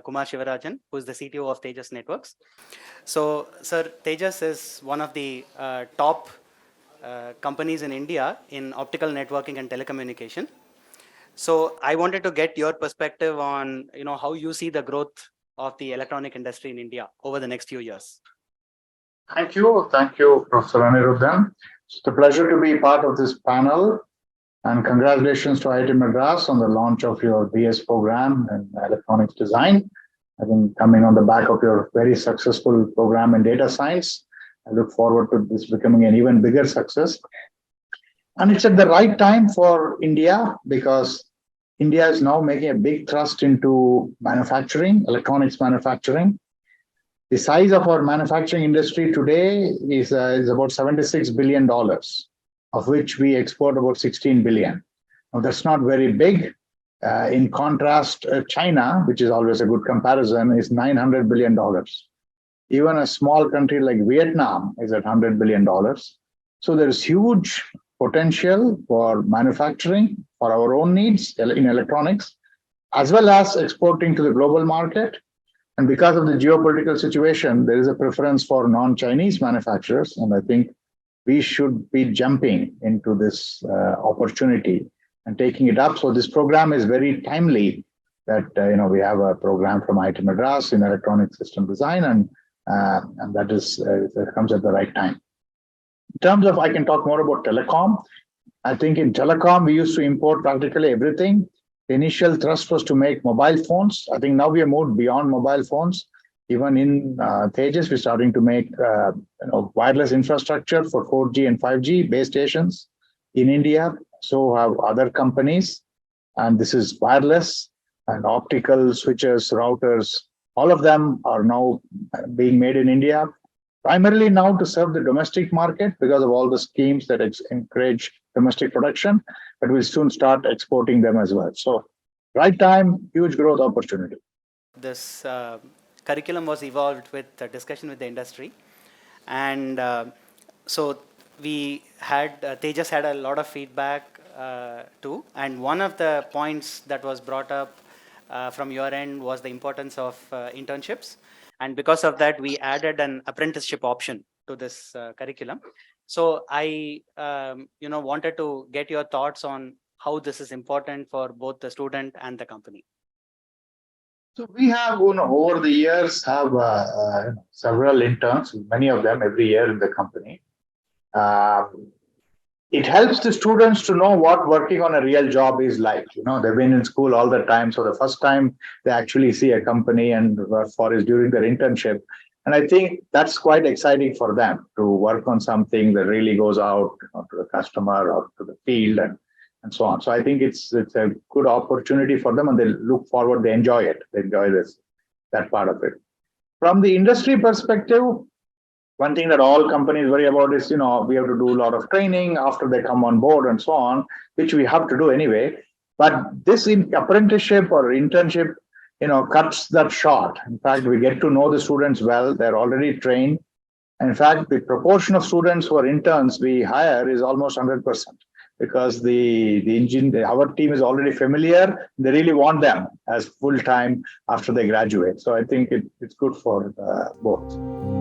Kumar Sivarajan, who is the CTO of Tejas Networks. So, sir, Tejas is one of the top companies in India in optical networking and telecommunication. So, I wanted to get your perspective on, how you see the growth of the electronic industry in India over the next few years. Thank you, Professor Aniruddhan. It's a pleasure to be part of this panel. And congratulations to IIT Madras on the launch of your BS program in electronics design. I think coming on the back of your very successful program in data science, I look forward to this becoming an even bigger success. And it's at the right time for India because India is now making a big thrust into manufacturing, electronics manufacturing. The size of our manufacturing industry today is about $76 billion, of which we export about 16 billion. Now, that's not very big. In contrast, China, which is always a good comparison, is $900 billion. Even a small country like Vietnam is at $100 billion. So there's huge potential for manufacturing for our own needs in electronics, as well as exporting to the global market. And because of the geopolitical situation, there is a preference for non-Chinese manufacturers. And I think we should be jumping into this opportunity and taking it up. So this program is very timely that, we have a program from IIT Madras in electronic system design, and that comes at the right time. In terms of, I can talk more about telecom. I think in telecom, we used to import practically everything. The initial thrust was to make mobile phones. I think now we have moved beyond mobile phones. Even in Tejas, we're starting to make wireless infrastructure for 4G and 5G base stations in India. So have other companies. And this is wireless and optical switches, routers. All of them are now being made in India, primarily now to serve the domestic market because of all the schemes that encourage domestic production, but we'll soon start exporting them as well. So right time, huge growth opportunity. This curriculum was evolved with a discussion with the industry. And so we had, Tejas had a lot of feedback too. And one of the points that was brought up from your end was the importance of internships. And because of that, we added an apprenticeship option to this curriculum. So I, wanted to get your thoughts on how this is important for both the student and the company. So we have, over the years, have several interns, many of them every year in the company. It helps the students to know what working on a real job is like. They've been in school all the time. So the first time they actually see a company and work for is during their internship. And I think that's quite exciting for them to work on something that really goes out to the customer or to the field and so on. So I think it's a good opportunity for them, and they look forward, they enjoy it. They enjoy that part of it. From the industry perspective, one thing that all companies worry about is, we have to do a lot of training after they come on board and so on, which we have to do anyway. But this apprenticeship or internship, cuts that short. In fact, we get to know the students well. They're already trained. And in fact, the proportion of students who are interns we hire is almost 100%. Because our team is already familiar. They really want them as full-time after they graduate. So I think it's good for both.